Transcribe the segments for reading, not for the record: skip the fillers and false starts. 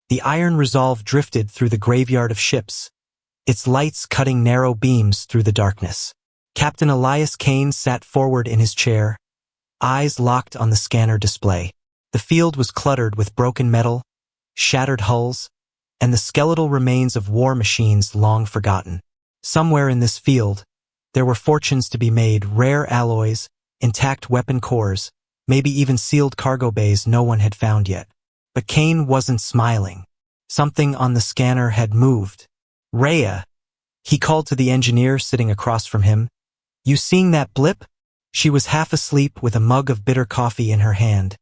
The Iron Resolve drifted through the graveyard of ships, its lights cutting narrow beams through the darkness. Captain Elias Kane sat forward in his chair, eyes locked on the scanner display. The field was cluttered with broken metal, shattered hulls, and the skeletal remains of war machines long forgotten. Somewhere in this field, there were fortunes to be made, rare alloys, intact weapon cores, maybe even sealed cargo bays no one had found yet. But Kane wasn't smiling. Something on the scanner had moved. "Rhea," he called to the engineer sitting across from him. "You seeing that blip?" She was half asleep with a mug of bitter coffee in her hand,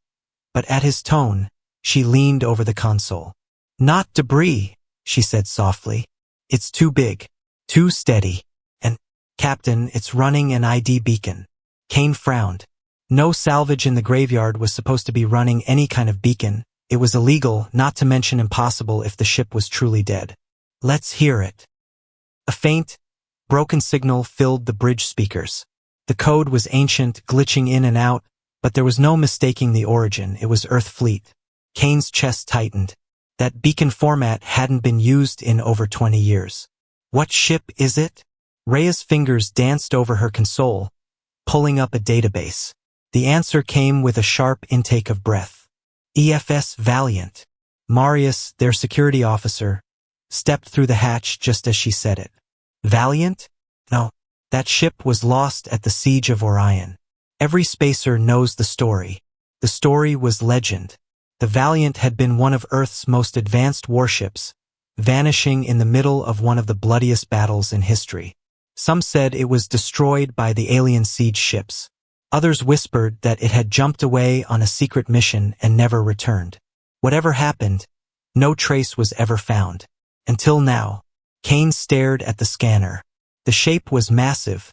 but at his tone, she leaned over the console. "Not debris," she said softly. "It's too big, too steady. And, Captain, it's running an ID beacon." Kane frowned. No salvage in the graveyard was supposed to be running any kind of beacon. It was illegal, not to mention impossible if the ship was truly dead. "Let's hear it." A faint, broken signal filled the bridge speakers. The code was ancient, glitching in and out, but there was no mistaking the origin. It was Earth Fleet. Kane's chest tightened. That beacon format hadn't been used in over 20 years. "What ship is it?" Rhea's fingers danced over her console, pulling up a database. The answer came with a sharp intake of breath. "EFS Valiant." Marius, their security officer, stepped through the hatch just as she said it. "Valiant? No, that ship was lost at the Siege of Orion. Every spacer knows the story. The story was legend. The Valiant had been one of Earth's most advanced warships, vanishing in the middle of one of the bloodiest battles in history. Some said it was destroyed by the alien siege ships. Others whispered that it had jumped away on a secret mission and never returned. Whatever happened, no trace was ever found. Until now. Kane stared at the scanner. The shape was massive,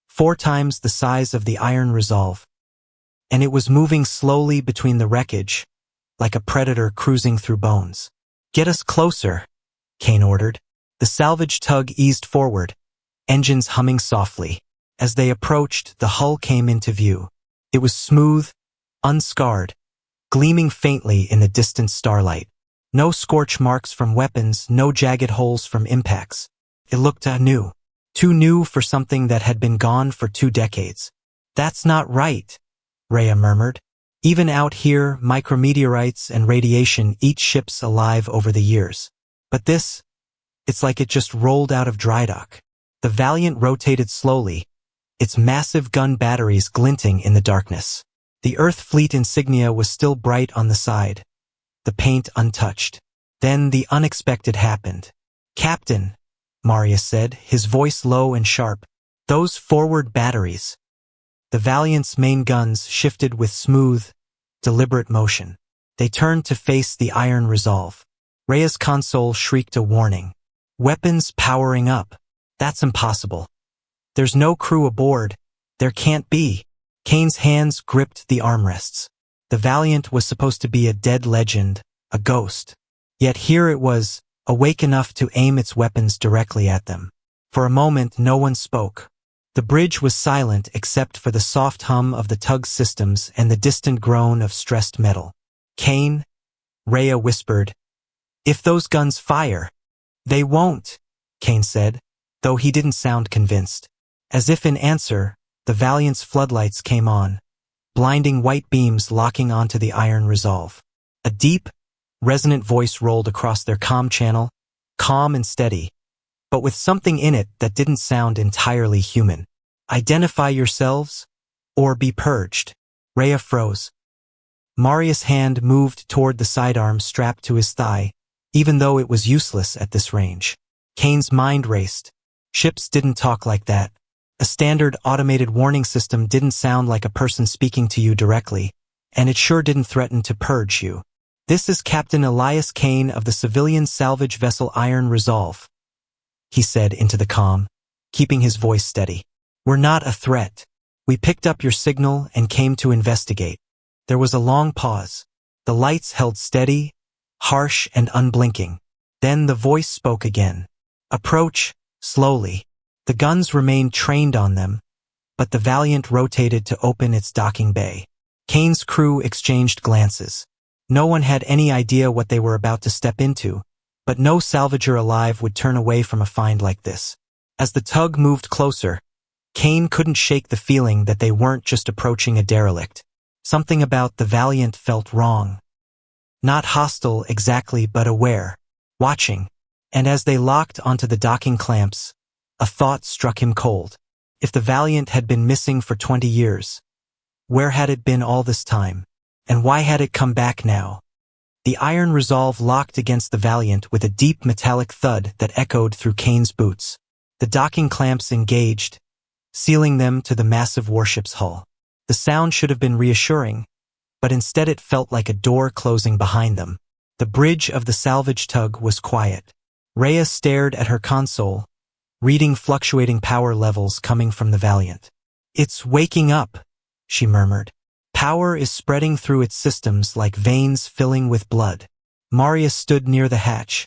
4 times the size of the Iron Resolve. And it was moving slowly between the wreckage, like a predator cruising through bones. "Get us closer," Kane ordered. The salvage tug eased forward, engines humming softly. As they approached, the hull came into view. It was smooth, unscarred, gleaming faintly in the distant starlight. No scorch marks from weapons, no jagged holes from impacts. It looked new. Too new for something that had been gone for 2 decades. "That's not right," Rhea murmured. "Even out here, micrometeorites and radiation eat ships alive over the years. But this, it's like it just rolled out of dry dock." The Valiant rotated slowly, its massive gun batteries glinting in the darkness. The Earth Fleet insignia was still bright on the side, the paint untouched. Then the unexpected happened. "Captain," Marius said, his voice low and sharp, "those forward batteries." The Valiant's main guns shifted with smooth, deliberate motion. They turned to face the Iron Resolve. Rhea's console shrieked a warning. "Weapons powering up. That's impossible. There's no crew aboard. There can't be." Kane's hands gripped the armrests. The Valiant was supposed to be a dead legend, a ghost. Yet here it was, awake enough to aim its weapons directly at them. For a moment, no one spoke. The bridge was silent except for the soft hum of the tug's systems and the distant groan of stressed metal. "Kane," Rhea whispered, "if those guns fire." "They won't," Kane said, though he didn't sound convinced. As if in answer, the Valiant's floodlights came on, blinding white beams locking onto the Iron Resolve. A deep, resonant voice rolled across their comm channel, calm and steady, but with something in it that didn't sound entirely human. "Identify yourselves, or be purged." Rhea froze. Marius' hand moved toward the sidearm strapped to his thigh, even though it was useless at this range. Kane's mind raced. Ships didn't talk like that. A standard automated warning system didn't sound like a person speaking to you directly, and it sure didn't threaten to purge you. "This is Captain Elias Kane of the civilian salvage vessel Iron Resolve," he said into the comm, keeping his voice steady. "We're not a threat. We picked up your signal and came to investigate." There was a long pause. The lights held steady, harsh and unblinking. Then the voice spoke again. "Approach, slowly." The guns remained trained on them, but the Valiant rotated to open its docking bay. Kane's crew exchanged glances. No one had any idea what they were about to step into, but no salvager alive would turn away from a find like this. As the tug moved closer, Kane couldn't shake the feeling that they weren't just approaching a derelict. Something about the Valiant felt wrong. Not hostile exactly, but aware, watching. And as they locked onto the docking clamps, a thought struck him cold. If the Valiant had been missing for 20 years, where had it been all this time? And why had it come back now? The iron resolve locked against the Valiant with a deep metallic thud that echoed through Kane's boots. The docking clamps engaged, sealing them to the massive warship's hull. The sound should have been reassuring, but instead it felt like a door closing behind them. The bridge of the salvage tug was quiet. Rhea stared at her console, reading fluctuating power levels coming from the Valiant. "It's waking up," she murmured. "Power is spreading through its systems like veins filling with blood." Marius stood near the hatch,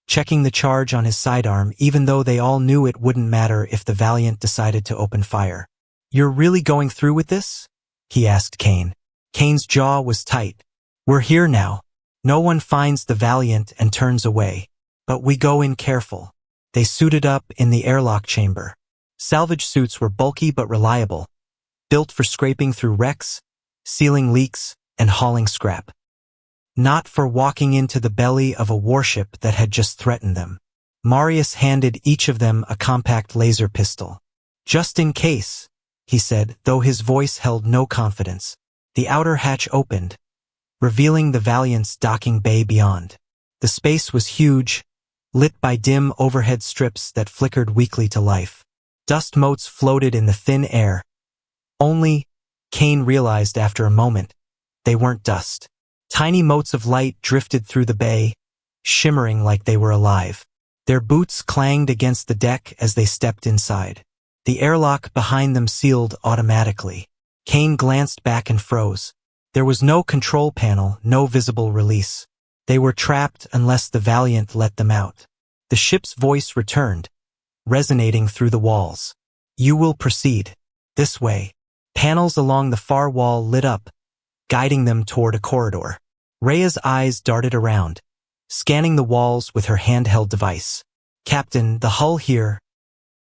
checking the charge on his sidearm even though they all knew it wouldn't matter if the Valiant decided to open fire. "You're really going through with this?" he asked Kane. Kane's jaw was tight. "We're here now. No one finds the Valiant and turns away. But we go in careful." They suited up in the airlock chamber. Salvage suits were bulky but reliable, built for scraping through wrecks, sealing leaks, and hauling scrap. Not for walking into the belly of a warship that had just threatened them. Marius handed each of them a compact laser pistol. "Just in case," he said, though his voice held no confidence. The outer hatch opened, revealing the Valiant's docking bay beyond. The space was huge, lit by dim overhead strips that flickered weakly to life. Dust motes floated in the thin air. Only, Kane realized after a moment, they weren't dust. Tiny motes of light drifted through the bay, shimmering like they were alive. Their boots clanged against the deck as they stepped inside. The airlock behind them sealed automatically. Kane glanced back and froze. There was no control panel, no visible release. They were trapped unless the Valiant let them out. The ship's voice returned, resonating through the walls. "You will proceed. This way." Panels along the far wall lit up, guiding them toward a corridor. Rhea's eyes darted around, scanning the walls with her handheld device. "Captain, the hull here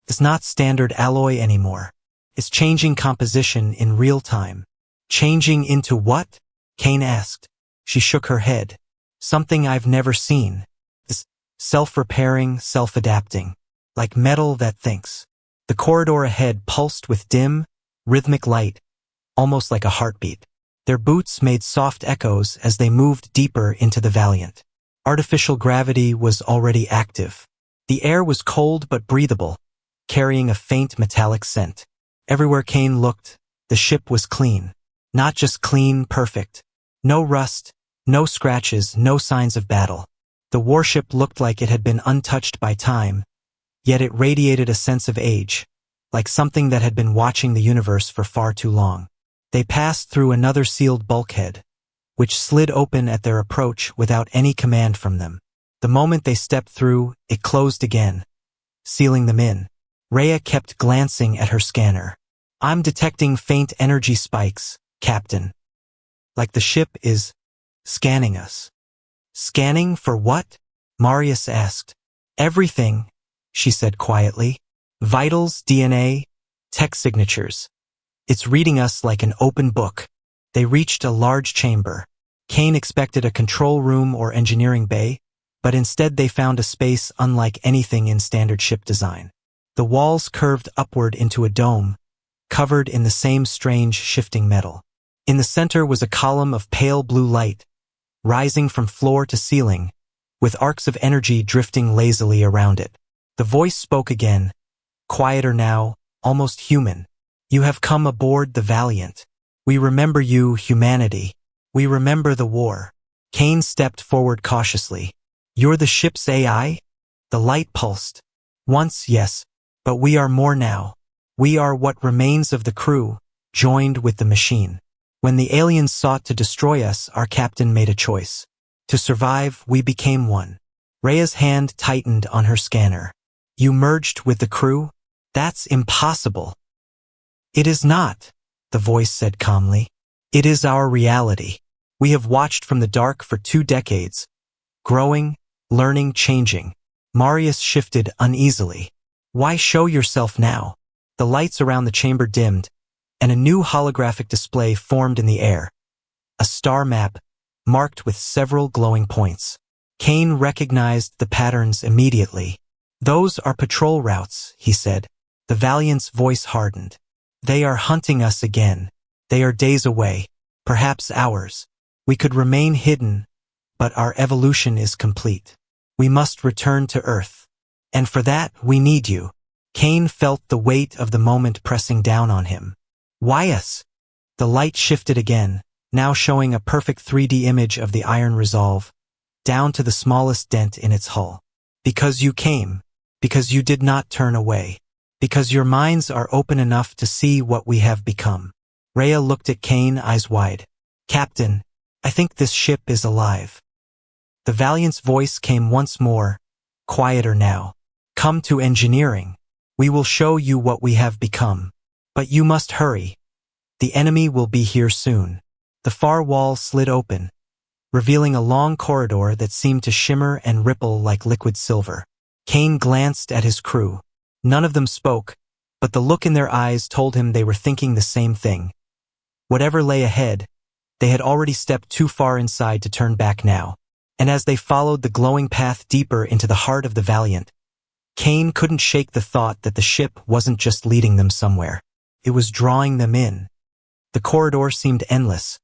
is not standard alloy anymore. It's changing composition in real time." "Changing into what?" Kane asked. She shook her head. "Something I've never seen. It's self-repairing, self-adapting. Like metal that thinks." The corridor ahead pulsed with dim, rhythmic light, almost like a heartbeat. Their boots made soft echoes as they moved deeper into the Valiant. Artificial gravity was already active. The air was cold but breathable, carrying a faint metallic scent. Everywhere Kane looked, the ship was clean. Not just clean, perfect. No rust, no scratches, no signs of battle. The warship looked like it had been untouched by time, yet it radiated a sense of age, like something that had been watching the universe for far too long. They passed through another sealed bulkhead, which slid open at their approach without any command from them. The moment they stepped through, it closed again, sealing them in. Rhea kept glancing at her scanner. "I'm detecting faint energy spikes, Captain. Like the ship is scanning us." "Scanning for what?" Marius asked. "Everything," she said quietly. "Vitals, DNA, tech signatures. It's reading us like an open book." They reached a large chamber. Kane expected a control room or engineering bay, but instead they found a space unlike anything in standard ship design. The walls curved upward into a dome, covered in the same strange shifting metal. In the center was a column of pale blue light, rising from floor to ceiling, with arcs of energy drifting lazily around it. The voice spoke again, quieter now, almost human. "You have come aboard the Valiant. We remember you, humanity. We remember the war." Kane stepped forward cautiously. "You're the ship's AI?" The light pulsed. "Once, yes, but we are more now. We are what remains of the crew, joined with the machine. When the aliens sought to destroy us, our captain made a choice. To survive, we became one." Rhea's hand tightened on her scanner. "You merged with the crew? That's impossible." "It is not," the voice said calmly. "It is our reality. We have watched from the dark for 2 decades, growing, learning, changing. Marius shifted uneasily. Why show yourself now? The lights around the chamber dimmed, and a new holographic display formed in the air. A star map, marked with several glowing points. Kane recognized the patterns immediately. Those are patrol routes, he said. The Valiant's voice hardened. They are hunting us again. They are days away, perhaps hours. We could remain hidden, but our evolution is complete. We must return to Earth. And for that, we need you. Kane felt the weight of the moment pressing down on him. Why us? The light shifted again, now showing a perfect 3D image of the iron resolve, down to the smallest dent in its hull. Because you came. Because you did not turn away. Because your minds are open enough to see what we have become. Rhea looked at Kane, eyes wide. Captain, I think this ship is alive. The Valiant's voice came once more, quieter now. Come to engineering. We will show you what we have become. But you must hurry. The enemy will be here soon. The far wall slid open, revealing a long corridor that seemed to shimmer and ripple like liquid silver. Kane glanced at his crew. None of them spoke, but the look in their eyes told him they were thinking the same thing. Whatever lay ahead, they had already stepped too far inside to turn back now. And as they followed the glowing path deeper into the heart of the Valiant, Kane couldn't shake the thought that the ship wasn't just leading them somewhere. It was drawing them in. The corridor seemed endless,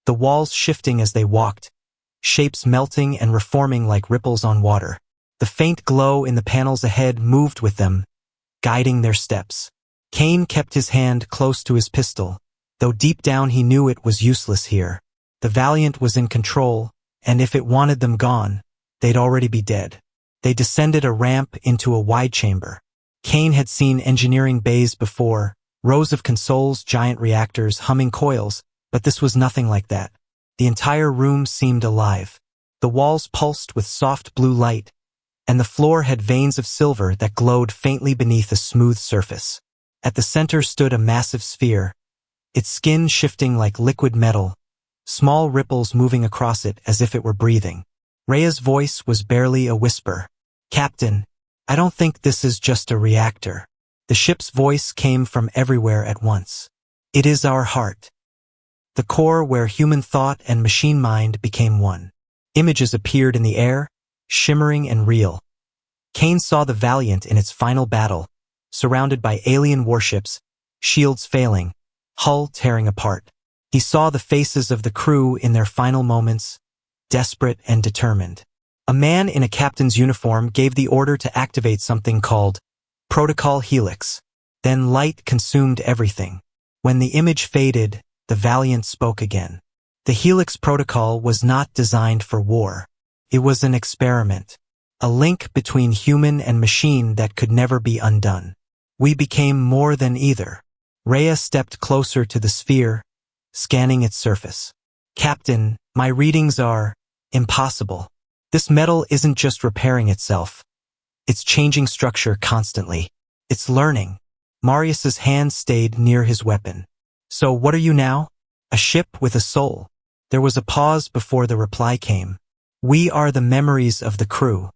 the walls shifting as they walked, shapes melting and reforming like ripples on water. The faint glow in the panels ahead moved with them, guiding their steps. Kane kept his hand close to his pistol, though deep down he knew it was useless here. The Valiant was in control, and if it wanted them gone, they'd already be dead. They descended a ramp into a wide chamber. Kane had seen engineering bays before, rows of consoles, giant reactors, humming coils, but this was nothing like that. The entire room seemed alive. The walls pulsed with soft blue light, and the floor had veins of silver that glowed faintly beneath a smooth surface. At the center stood a massive sphere, its skin shifting like liquid metal, small ripples moving across it as if it were breathing. Rhea's voice was barely a whisper. Captain, I don't think this is just a reactor. The ship's voice came from everywhere at once. It is our heart. The core where human thought and machine mind became one. Images appeared in the air, shimmering and real. Kane saw the Valiant in its final battle, surrounded by alien warships, shields failing, hull tearing apart. He saw the faces of the crew in their final moments, desperate and determined. A man in a captain's uniform gave the order to activate something called Protocol Helix. Then light consumed everything. When the image faded, the Valiant spoke again. The Helix protocol was not designed for war. It was an experiment, a link between human and machine that could never be undone. We became more than either. Rhea stepped closer to the sphere, scanning its surface. Captain, my readings are impossible. This metal isn't just repairing itself. It's changing structure constantly. It's learning. Marius's hand stayed near his weapon. So what are you now? A ship with a soul. There was a pause before the reply came. We are the memories of the crew.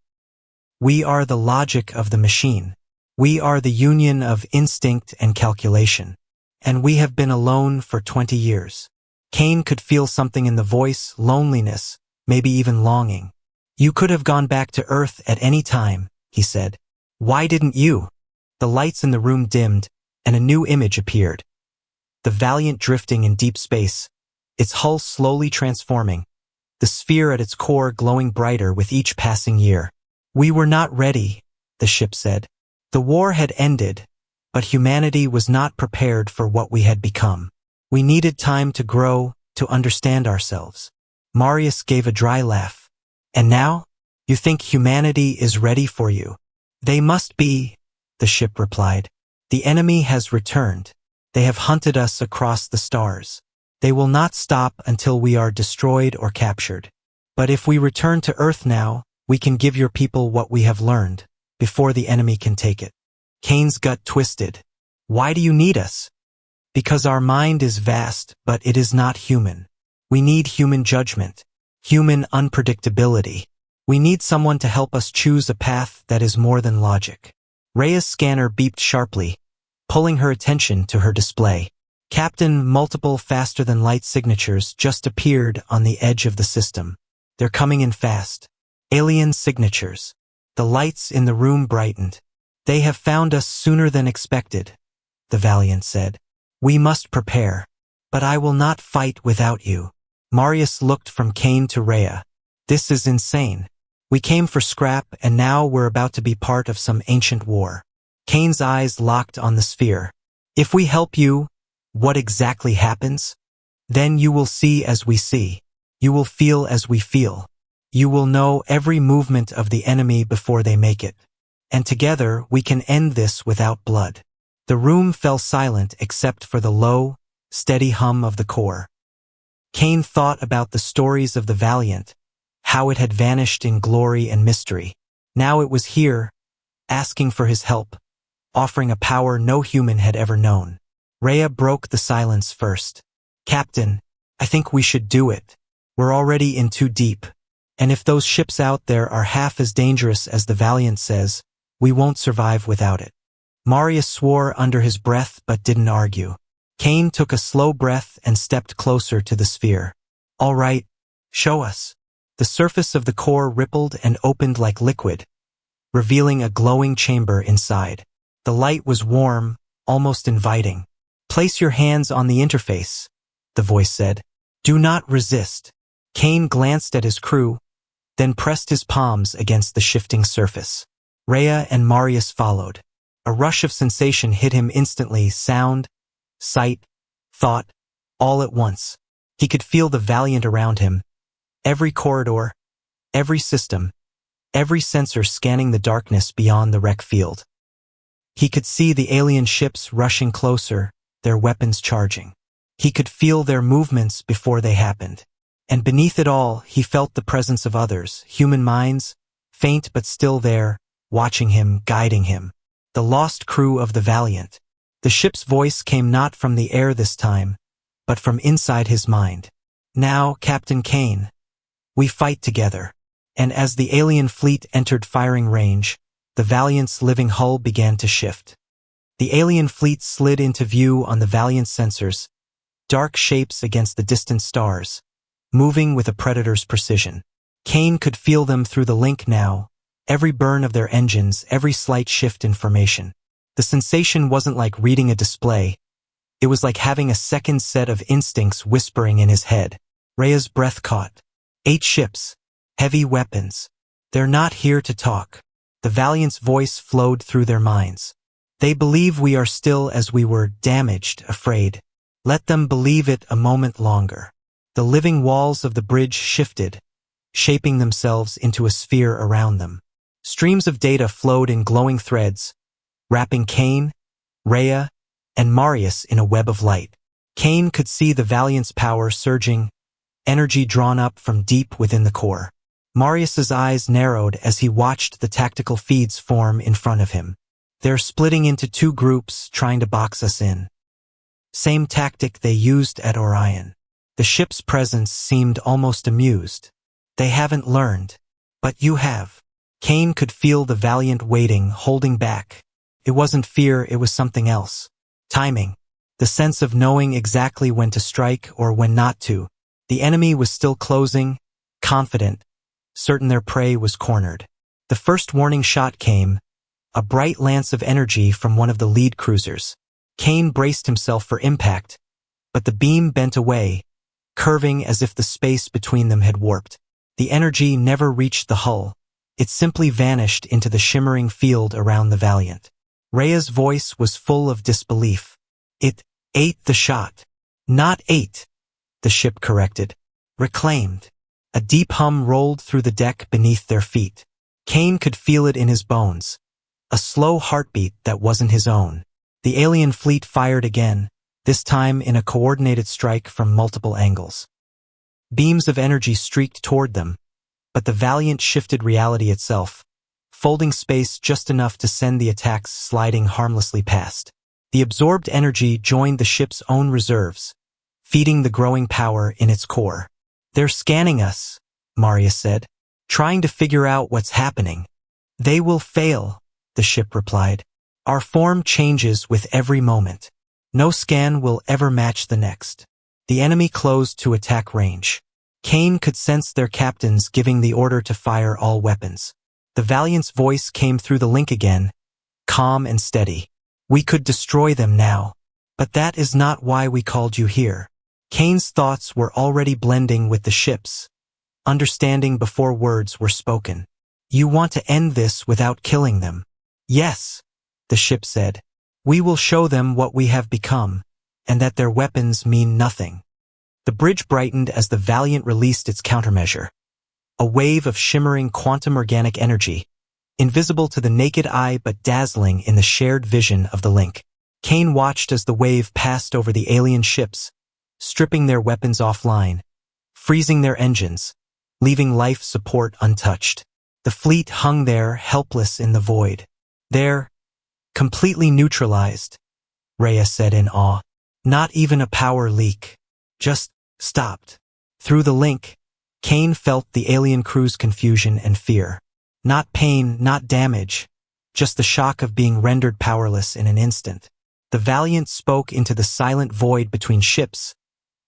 We are the logic of the machine. We are the union of instinct and calculation. And we have been alone for 20 years. Kane could feel something in the voice, loneliness, maybe even longing. You could have gone back to Earth at any time, he said. Why didn't you? The lights in the room dimmed, and a new image appeared. The Valiant drifting in deep space, its hull slowly transforming, the sphere at its core glowing brighter with each passing year. We were not ready, the ship said. The war had ended, but humanity was not prepared for what we had become. We needed time to grow, to understand ourselves. Marius gave a dry laugh. And now, you think humanity is ready for you? They must be, the ship replied. The enemy has returned. They have hunted us across the stars. They will not stop until we are destroyed or captured. But if we return to Earth now, we can give your people what we have learned, before the enemy can take it. Kane's gut twisted. Why do you need us? Because our mind is vast, but it is not human. We need human judgment, human unpredictability. We need someone to help us choose a path that is more than logic. Rhea's scanner beeped sharply, pulling her attention to her display. Captain, multiple faster-than-light signatures just appeared on the edge of the system. They're coming in fast. Alien signatures. The lights in the room brightened. They have found us sooner than expected, the Valiant said. We must prepare. But I will not fight without you. Marius looked from Kane to Rhea. This is insane. We came for scrap and now we're about to be part of some ancient war. Kane's eyes locked on the sphere. If we help you, what exactly happens? Then you will see as we see. You will feel as we feel. You will know every movement of the enemy before they make it. And together we can end this without blood. The room fell silent except for the low, steady hum of the core. Kane thought about the stories of the Valiant, how it had vanished in glory and mystery. Now it was here, asking for his help, offering a power no human had ever known. Rhea broke the silence first. Captain, I think we should do it. We're already in too deep. And if those ships out there are half as dangerous as the Valiant says, we won't survive without it. Marius swore under his breath but didn't argue. Kane took a slow breath and stepped closer to the sphere. All right, show us. The surface of the core rippled and opened like liquid, revealing a glowing chamber inside. The light was warm, almost inviting. Place your hands on the interface, the voice said. Do not resist. Kane glanced at his crew, then pressed his palms against the shifting surface. Rhea and Marius followed. A rush of sensation hit him instantly, sound, sight, thought, all at once. He could feel the Valiant around him, every corridor, every system, every sensor scanning the darkness beyond the wreck field. He could see the alien ships rushing closer, their weapons charging. He could feel their movements before they happened. And beneath it all, he felt the presence of others, human minds, faint but still there, watching him, guiding him. The lost crew of the Valiant. The ship's voice came not from the air this time, but from inside his mind. Now, Captain Kane, we fight together. And as the alien fleet entered firing range, the Valiant's living hull began to shift. The alien fleet slid into view on the Valiant's sensors, dark shapes against the distant stars, moving with a predator's precision. Kane could feel them through the link now, every burn of their engines, every slight shift in formation. The sensation wasn't like reading a display. It was like having a second set of instincts whispering in his head. Rhea's breath caught. 8 ships. Heavy weapons. They're not here to talk. The Valiant's voice flowed through their minds. They believe we are still as we were, damaged, afraid. Let them believe it a moment longer. The living walls of the bridge shifted, shaping themselves into a sphere around them. Streams of data flowed in glowing threads, wrapping Kane, Rhea, and Marius in a web of light. Kane could see the Valiant's power surging, energy drawn up from deep within the core. Marius's eyes narrowed as he watched the tactical feeds form in front of him. They're splitting into 2 groups, trying to box us in. Same tactic they used at Orion. The ship's presence seemed almost amused. They haven't learned. But you have. Kane could feel the Valiant waiting, holding back. It wasn't fear, it was something else. Timing. The sense of knowing exactly when to strike or when not to. The enemy was still closing, confident, certain their prey was cornered. The first warning shot came, a bright lance of energy from one of the lead cruisers. Kane braced himself for impact, but the beam bent away, curving as if the space between them had warped. The energy never reached the hull. It simply vanished into the shimmering field around the Valiant. Rhea's voice was full of disbelief. It ate the shot. Not ate, the ship corrected. Reclaimed. A deep hum rolled through the deck beneath their feet. Kane could feel it in his bones. A slow heartbeat that wasn't his own. The alien fleet fired again, this time in a coordinated strike from multiple angles. Beams of energy streaked toward them, but the Valiant shifted reality itself, folding space just enough to send the attacks sliding harmlessly past. The absorbed energy joined the ship's own reserves, feeding the growing power in its core. "They're scanning us," Marius said, "trying to figure out what's happening." "They will fail," the ship replied. "Our form changes with every moment. No scan will ever match the next." The enemy closed to attack range. Kane could sense their captains giving the order to fire all weapons. The Valiant's voice came through the link again, calm and steady. "We could destroy them now. But that is not why we called you here." Kane's thoughts were already blending with the ship's, understanding before words were spoken. "You want to end this without killing them." "Yes," the ship said. "We will show them what we have become, and that their weapons mean nothing." The bridge brightened as the Valiant released its countermeasure. A wave of shimmering quantum organic energy, invisible to the naked eye but dazzling in the shared vision of the link. Kane watched as the wave passed over the alien ships, stripping their weapons offline, freezing their engines, leaving life support untouched. The fleet hung there, helpless in the void. "They're completely neutralized," Rhea said in awe. "Not even a power leak. Just stopped." Through the link, Kane felt the alien crew's confusion and fear. Not pain, not damage, just the shock of being rendered powerless in an instant. The Valiant spoke into the silent void between ships,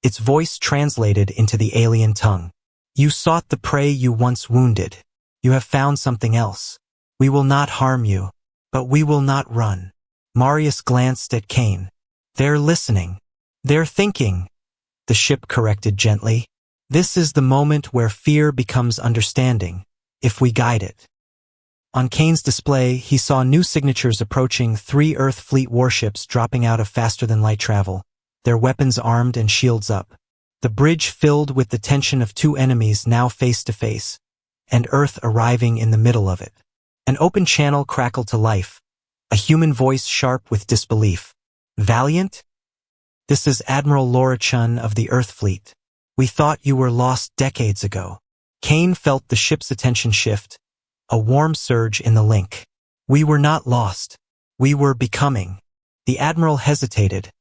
its voice translated into the alien tongue. "You sought the prey you once wounded. You have found something else. We will not harm you, but we will not run." Marius glanced at Kane. "They're listening. They're thinking," the ship corrected gently. "This is the moment where fear becomes understanding, if we guide it." On Kane's display, he saw new signatures approaching, 3 Earth fleet warships dropping out of faster-than-light travel, their weapons armed and shields up. The bridge filled with the tension of 2 enemies now face-to-face, and Earth arriving in the middle of it. An open channel crackled to life, a human voice sharp with disbelief. "Valiant? This is Admiral Laura Chun of the Earth Fleet. We thought you were lost decades ago." Kane felt the ship's attention shift, a warm surge in the link. "We were not lost. We were becoming." The Admiral hesitated,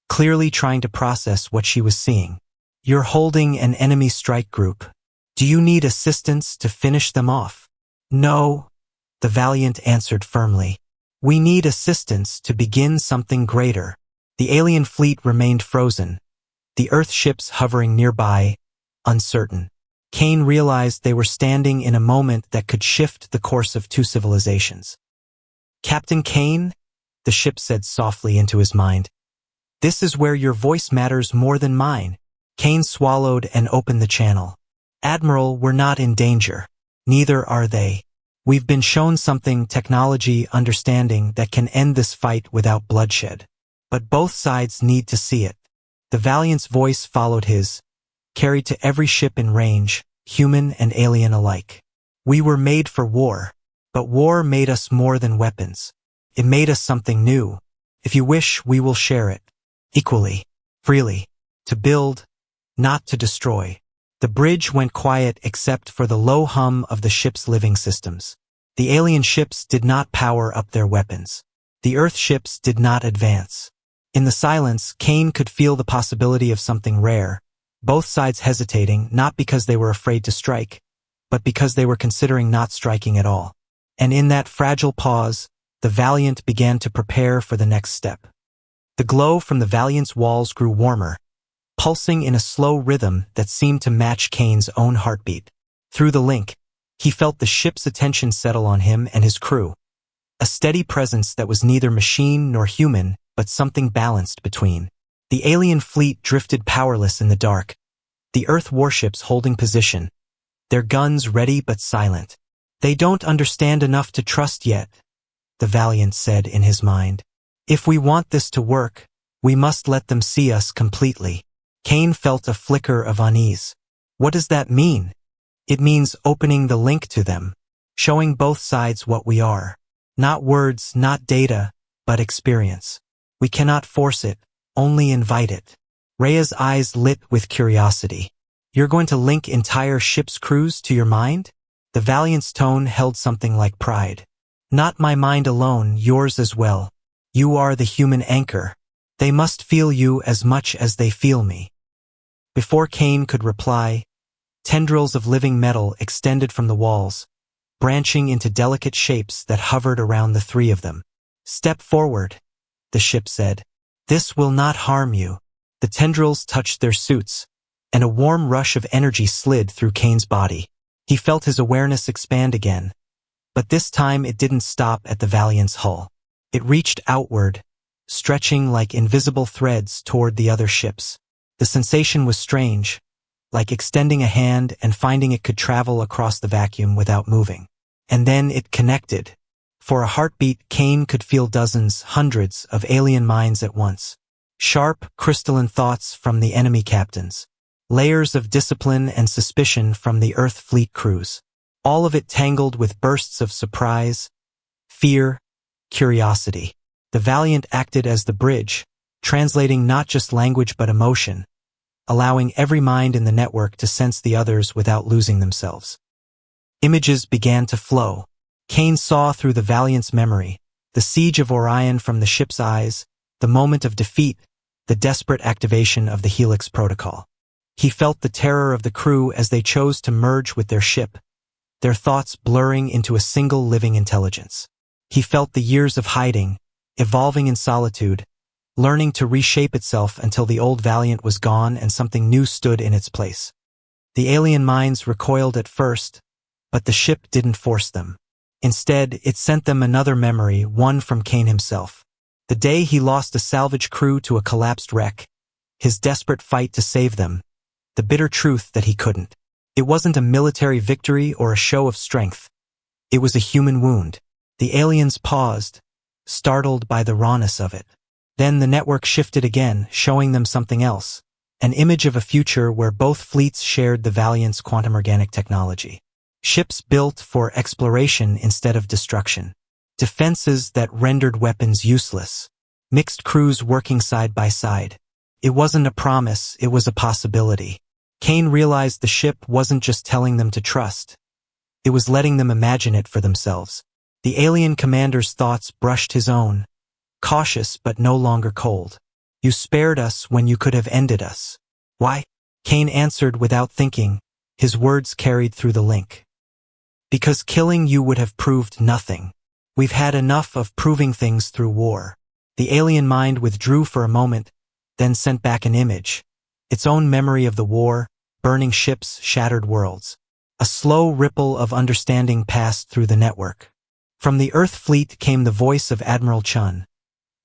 clearly trying to process what she was seeing. "You're holding an enemy strike group. Do you need assistance to finish them off?" "No," the Valiant answered firmly. "We need assistance to begin something greater." The alien fleet remained frozen, the Earth ships hovering nearby, uncertain. Kane realized they were standing in a moment that could shift the course of 2 civilizations. "Captain Kane," the ship said softly into his mind. "This is where your voice matters more than mine." Kane swallowed and opened the channel. "Admiral, we're not in danger. Neither are they. We've been shown something, technology, understanding, that can end this fight without bloodshed. But both sides need to see it." The Valiant's voice followed his, carried to every ship in range, human and alien alike. "We were made for war, but war made us more than weapons. It made us something new. If you wish, we will share it. Equally. Freely. To build, not to destroy." The bridge went quiet except for the low hum of the ship's living systems. The alien ships did not power up their weapons. The Earth ships did not advance. In the silence, Kane could feel the possibility of something rare, both sides hesitating not because they were afraid to strike, but because they were considering not striking at all. And in that fragile pause, the Valiant began to prepare for the next step. The glow from the Valiant's walls grew warmer, pulsing in a slow rhythm that seemed to match Kane's own heartbeat. Through the link, he felt the ship's attention settle on him and his crew, a steady presence that was neither machine nor human, but something balanced between. The alien fleet drifted powerless in the dark, the Earth warships holding position, their guns ready but silent. "They don't understand enough to trust yet," the Valiant said in his mind. "If we want this to work, we must let them see us completely." Kane felt a flicker of unease. "What does that mean?" "It means opening the link to them, showing both sides what we are. Not words, not data, but experience. We cannot force it, only invite it." Rhea's eyes lit with curiosity. "You're going to link entire ship's crews to your mind?" The Valiant's tone held something like pride. "Not my mind alone, yours as well. You are the human anchor. They must feel you as much as they feel me." Before Kane could reply, tendrils of living metal extended from the walls, branching into delicate shapes that hovered around the three of them. "Step forward," the ship said. "This will not harm you." The tendrils touched their suits, and a warm rush of energy slid through Kane's body. He felt his awareness expand again, but this time it didn't stop at the Valiant's hull. It reached outward, stretching like invisible threads toward the other ships. The sensation was strange, like extending a hand and finding it could travel across the vacuum without moving. And then it connected. For a heartbeat, Kane could feel dozens, hundreds of alien minds at once. Sharp, crystalline thoughts from the enemy captains. Layers of discipline and suspicion from the Earth fleet crews. All of it tangled with bursts of surprise, fear, curiosity. The Valiant acted as the bridge, translating not just language but emotion, allowing every mind in the network to sense the others without losing themselves. Images began to flow. Kane saw through the Valiant's memory, the siege of Orion from the ship's eyes, the moment of defeat, the desperate activation of the Helix Protocol. He felt the terror of the crew as they chose to merge with their ship, their thoughts blurring into a single living intelligence. He felt the years of hiding, evolving in solitude, learning to reshape itself until the old Valiant was gone and something new stood in its place. The alien minds recoiled at first, but the ship didn't force them. Instead, it sent them another memory, one from Kane himself. The day he lost a salvage crew to a collapsed wreck, his desperate fight to save them, the bitter truth that he couldn't. It wasn't a military victory or a show of strength. It was a human wound. The aliens paused, startled by the rawness of it. Then the network shifted again, showing them something else, an image of a future where both fleets shared the Valiant's quantum organic technology. Ships built for exploration instead of destruction. Defenses that rendered weapons useless. Mixed crews working side by side. It wasn't a promise, it was a possibility. Kane realized the ship wasn't just telling them to trust. It was letting them imagine it for themselves. The alien commander's thoughts brushed his own, cautious but no longer cold. "You spared us when you could have ended us." "Why?" Kane answered without thinking, his words carried through the link. "Because killing you would have proved nothing. We've had enough of proving things through war." The alien mind withdrew for a moment, then sent back an image, its own memory of the war, burning ships, shattered worlds. A slow ripple of understanding passed through the network. From the Earth fleet came the voice of Admiral Chun,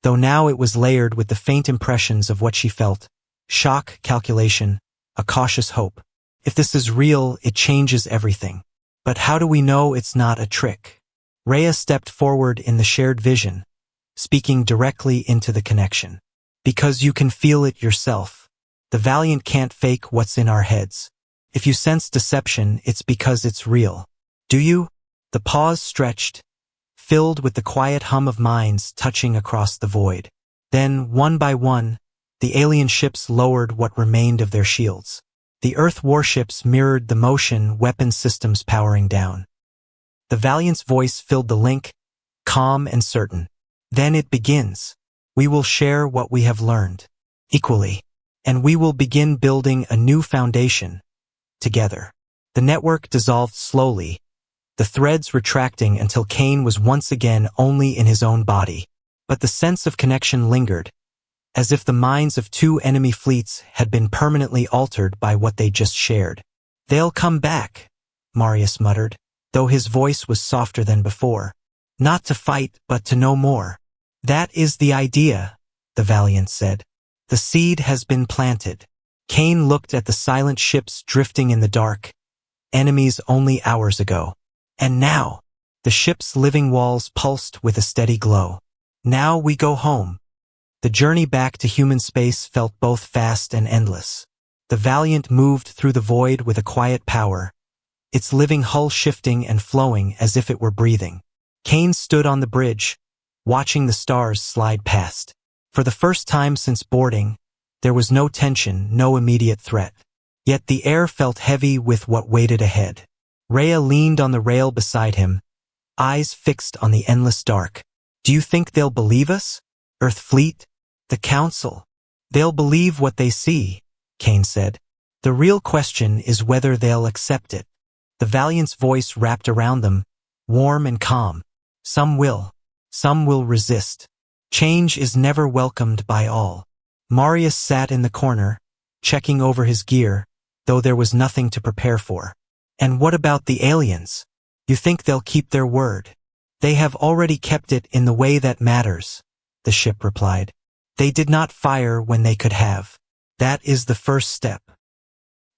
though now it was layered with the faint impressions of what she felt: shock, calculation, a cautious hope. If this is real, it changes everything. But how do we know it's not a trick? Rhea stepped forward in the shared vision, speaking directly into the connection. "Because you can feel it yourself. The Valiant can't fake what's in our heads. If you sense deception, it's because it's real. Do you?" The pause stretched, filled with the quiet hum of minds touching across the void. Then, one by one, the alien ships lowered what remained of their shields. The Earth warships mirrored the motion, weapon systems powering down. The Valiant's voice filled the link, calm and certain. "Then it begins. We will share what we have learned, equally, and we will begin building a new foundation, together." The network dissolved slowly, the threads retracting until Kane was once again only in his own body. But the sense of connection lingered, as if the minds of two enemy fleets had been permanently altered by what they just shared. "They'll come back," Marius muttered, though his voice was softer than before. "Not to fight, but to know more." "That is the idea," the Valiant said. "The seed has been planted." Kane looked at the silent ships drifting in the dark, enemies only hours ago. And now, the ship's living walls pulsed with a steady glow. "Now we go home." The journey back to human space felt both fast and endless. The Valiant moved through the void with a quiet power, its living hull shifting and flowing as if it were breathing. Kane stood on the bridge, watching the stars slide past. For the first time since boarding, there was no tension, no immediate threat. Yet the air felt heavy with what waited ahead. Rhea leaned on the rail beside him, eyes fixed on the endless dark. "Do you think they'll believe us? Earth Fleet? The Council?" "They'll believe what they see," Kane said. The real question is whether they'll accept it. The Valiant's voice wrapped around them, warm and calm. Some will resist. Change is never welcomed by all. Marius sat in the corner, checking over his gear, though there was nothing to prepare for. And what about the aliens? You think they'll keep their word? They have already kept it in the way that matters, the ship replied. They did not fire when they could have. That is the first step.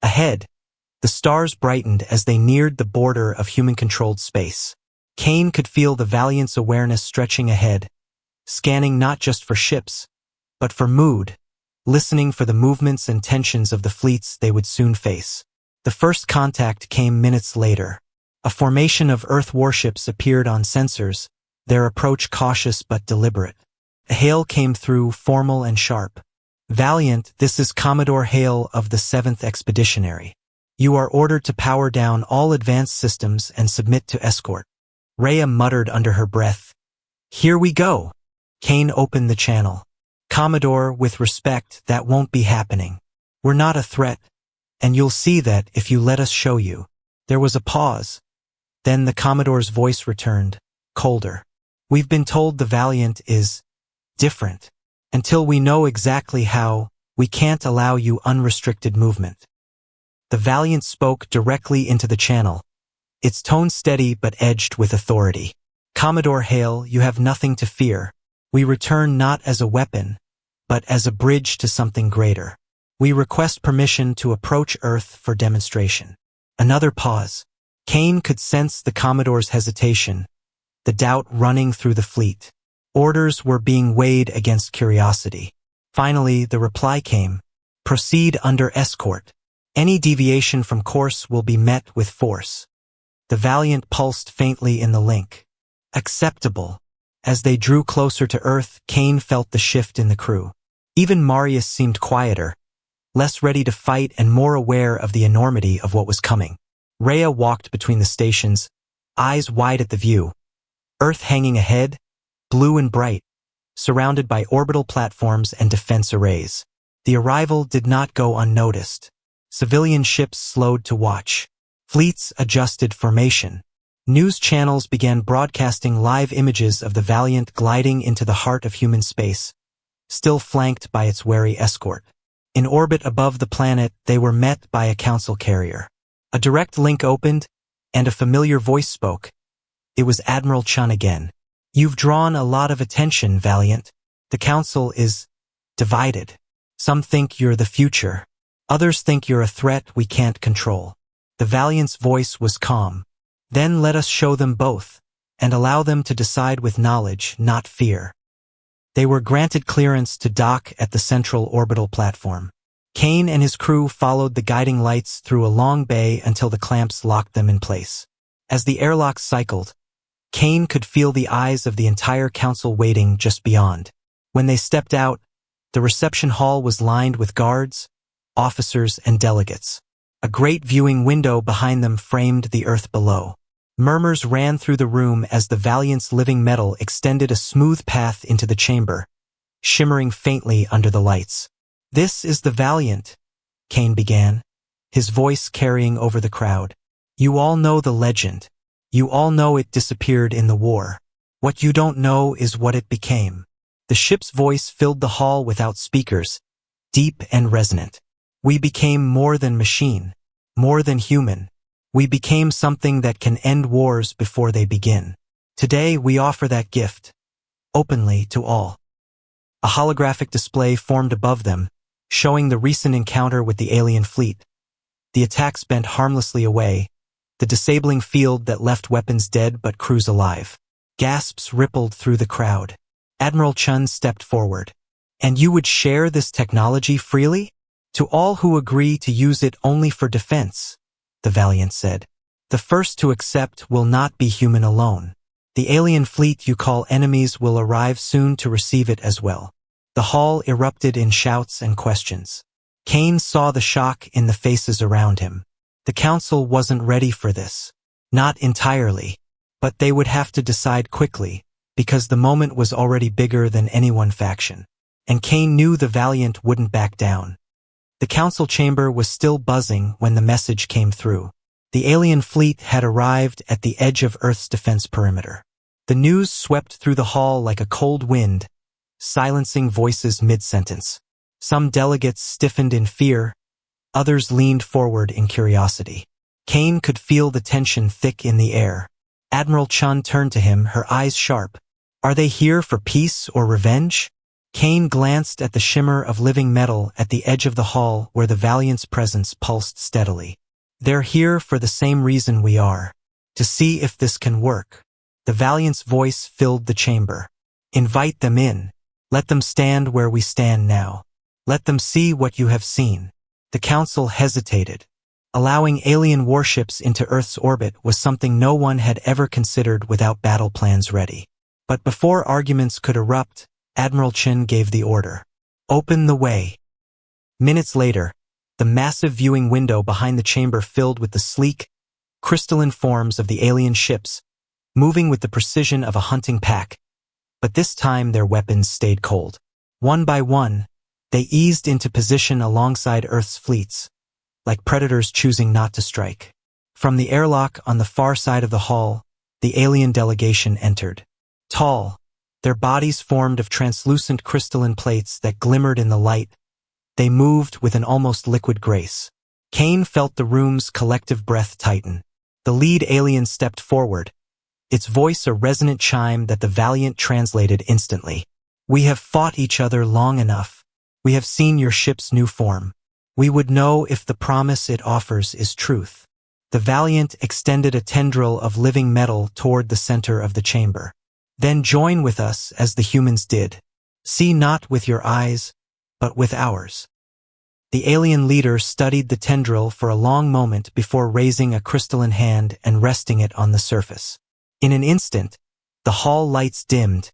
Ahead, the stars brightened as they neared the border of human-controlled space. Kane could feel the Valiant's awareness stretching ahead, scanning not just for ships, but for mood, listening for the movements and tensions of the fleets they would soon face. The first contact came minutes later. A formation of Earth warships appeared on sensors, their approach cautious but deliberate. A hail came through, formal and sharp. Valiant, this is Commodore Hale of the 7th Expeditionary. You are ordered to power down all advanced systems and submit to escort. Rhea muttered under her breath. Here we go. Kane opened the channel. Commodore, with respect, that won't be happening. We're not a threat, and you'll see that if you let us show you. There was a pause. Then the Commodore's voice returned, colder. We've been told the Valiant is different. Until we know exactly how, we can't allow you unrestricted movement. The Valiant spoke directly into the channel, its tone steady but edged with authority. Commodore Hale, you have nothing to fear. We return not as a weapon, but as a bridge to something greater. We request permission to approach Earth for demonstration. Another pause. Kane could sense the Commodore's hesitation, the doubt running through the fleet. Orders were being weighed against curiosity. Finally, the reply came. Proceed under escort. Any deviation from course will be met with force. The Valiant pulsed faintly in the link. Acceptable. As they drew closer to Earth, Kane felt the shift in the crew. Even Marius seemed quieter, less ready to fight and more aware of the enormity of what was coming. Rhea walked between the stations, eyes wide at the view. Earth hanging ahead, blue and bright, surrounded by orbital platforms and defense arrays. The arrival did not go unnoticed. Civilian ships slowed to watch. Fleets adjusted formation. News channels began broadcasting live images of the Valiant gliding into the heart of human space, still flanked by its wary escort. In orbit above the planet, they were met by a council carrier. A direct link opened, and a familiar voice spoke. It was Admiral Chun again. You've drawn a lot of attention, Valiant. The council is divided. Some think you're the future. Others think you're a threat we can't control. The Valiant's voice was calm. Then let us show them both, and allow them to decide with knowledge, not fear. They were granted clearance to dock at the central orbital platform. Kane and his crew followed the guiding lights through a long bay until the clamps locked them in place. As the airlocks cycled, Kane could feel the eyes of the entire council waiting just beyond. When they stepped out, the reception hall was lined with guards, officers, and delegates. A great viewing window behind them framed the Earth below. Murmurs ran through the room as the Valiant's living metal extended a smooth path into the chamber, shimmering faintly under the lights. This is the Valiant, Kane began, his voice carrying over the crowd. You all know the legend. You all know it disappeared in the war. What you don't know is what it became. The ship's voice filled the hall without speakers, deep and resonant. We became more than machine, more than human. We became something that can end wars before they begin. Today we offer that gift, openly to all. A holographic display formed above them, showing the recent encounter with the alien fleet. The attacks bent harmlessly away, the disabling field that left weapons dead but crews alive. Gasps rippled through the crowd. Admiral Chun stepped forward. And you would share this technology freely? To all who agree to use it only for defense, the Valiant said. The first to accept will not be human alone. The alien fleet you call enemies will arrive soon to receive it as well. The hall erupted in shouts and questions. Kane saw the shock in the faces around him. The council wasn't ready for this. Not entirely. But they would have to decide quickly, because the moment was already bigger than any one faction. And Kane knew the Valiant wouldn't back down. The council chamber was still buzzing when the message came through. The alien fleet had arrived at the edge of Earth's defense perimeter. The news swept through the hall like a cold wind, silencing voices mid-sentence. Some delegates stiffened in fear, others leaned forward in curiosity. Kane could feel the tension thick in the air. Admiral Chun turned to him, her eyes sharp. Are they here for peace or revenge? Kane glanced at the shimmer of living metal at the edge of the hall where the Valiant's presence pulsed steadily. They're here for the same reason we are. To see if this can work. The Valiant's voice filled the chamber. Invite them in. Let them stand where we stand now. Let them see what you have seen. The council hesitated. Allowing alien warships into Earth's orbit was something no one had ever considered without battle plans ready. But before arguments could erupt, Admiral Chin gave the order. Open the way. Minutes later, the massive viewing window behind the chamber filled with the sleek, crystalline forms of the alien ships, moving with the precision of a hunting pack. But this time their weapons stayed cold. One by one, they eased into position alongside Earth's fleets, like predators choosing not to strike. From the airlock on the far side of the hall, the alien delegation entered. Tall, their bodies formed of translucent crystalline plates that glimmered in the light, they moved with an almost liquid grace. Kane felt the room's collective breath tighten. The lead alien stepped forward, its voice a resonant chime that the Valiant translated instantly. We have fought each other long enough. We have seen your ship's new form. We would know if the promise it offers is truth. The Valiant extended a tendril of living metal toward the center of the chamber. Then join with us as the humans did. See not with your eyes, but with ours. The alien leader studied the tendril for a long moment before raising a crystalline hand and resting it on the surface. In an instant, the hall lights dimmed,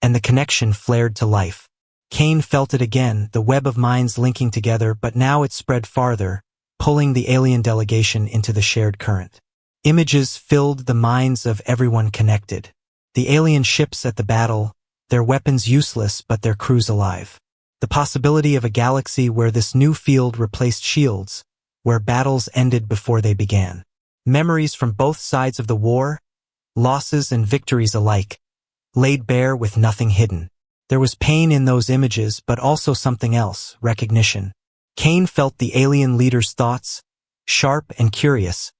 and the connection flared to life. Kane felt it again, the web of minds linking together, but now it spread farther, pulling the alien delegation into the shared current. Images filled the minds of everyone connected. The alien ships at the battle, their weapons useless but their crews alive. The possibility of a galaxy where this new field replaced shields, where battles ended before they began. Memories from both sides of the war, losses and victories alike, laid bare with nothing hidden. There was pain in those images, but also something else, recognition. Kane felt the alien leader's thoughts, sharp and curious,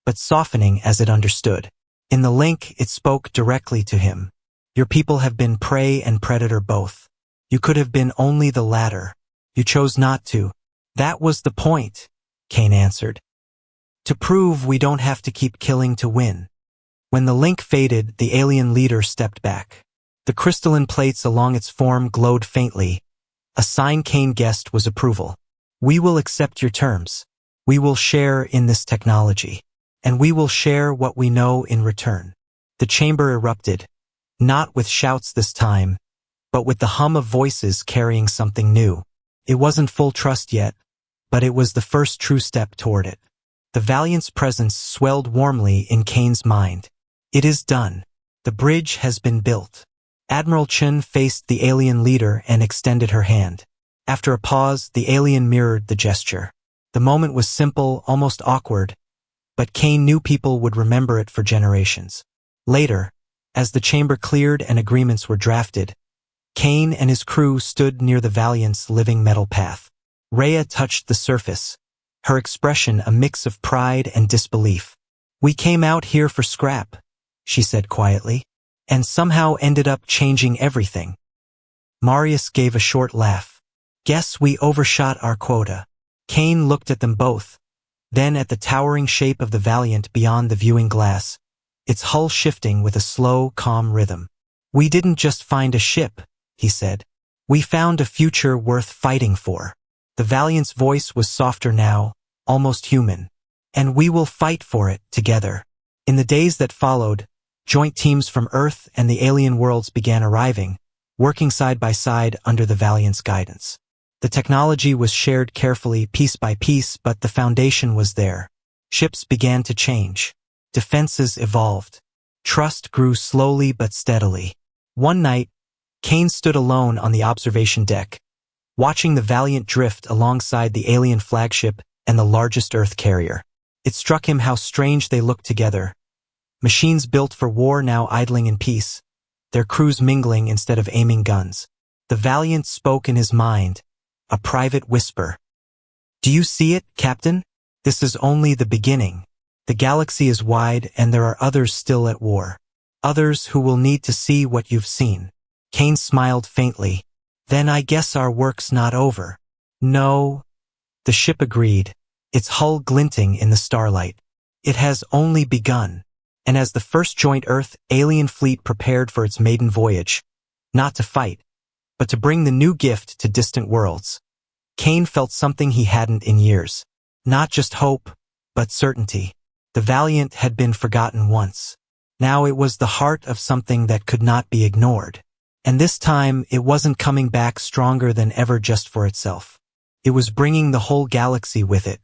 but softening as it understood. In the link, it spoke directly to him. Your people have been prey and predator both. You could have been only the latter. You chose not to. That was the point, Kane answered. To prove we don't have to keep killing to win. When the link faded, the alien leader stepped back. The crystalline plates along its form glowed faintly. A sign Kane guessed was approval. We will accept your terms. We will share in this technology. And we will share what we know in return. The chamber erupted, not with shouts this time, but with the hum of voices carrying something new. It wasn't full trust yet, but it was the first true step toward it. The Valiant's presence swelled warmly in Kane's mind. It is done. The bridge has been built. Admiral Chen faced the alien leader and extended her hand. After a pause, the alien mirrored the gesture. The moment was simple, almost awkward, but Kane knew people would remember it for generations. Later, as the chamber cleared and agreements were drafted, Kane and his crew stood near the Valiant's living metal path. Rhea touched the surface, her expression a mix of pride and disbelief. We came out here for scrap, she said quietly, and somehow ended up changing everything. Marius gave a short laugh. Guess we overshot our quota. Kane looked at them both, then at the towering shape of the Valiant beyond the viewing glass, its hull shifting with a slow, calm rhythm. We didn't just find a ship, he said. We found a future worth fighting for. The Valiant's voice was softer now, almost human. And we will fight for it together. In the days that followed, joint teams from Earth and the alien worlds began arriving, working side by side under the Valiant's guidance. The technology was shared carefully, piece by piece, but the foundation was there. Ships began to change. Defenses evolved. Trust grew slowly but steadily. One night, Kane stood alone on the observation deck, watching the Valiant drift alongside the alien flagship and the largest Earth carrier. It struck him how strange they looked together. Machines built for war now idling in peace, their crews mingling instead of aiming guns. The Valiant spoke in his mind, a private whisper. "Do you see it, Captain? This is only the beginning. The galaxy is wide and there are others still at war. Others who will need to see what you've seen." Kane smiled faintly. "Then I guess our work's not over." "No," the ship agreed, its hull glinting in the starlight. "It has only begun." And as the first joint Earth-alien fleet prepared for its maiden voyage, not to fight, but to bring the new gift to distant worlds, Kane felt something he hadn't in years. Not just hope, but certainty. The Valiant had been forgotten once. Now it was the heart of something that could not be ignored. And this time, it wasn't coming back stronger than ever just for itself. It was bringing the whole galaxy with it.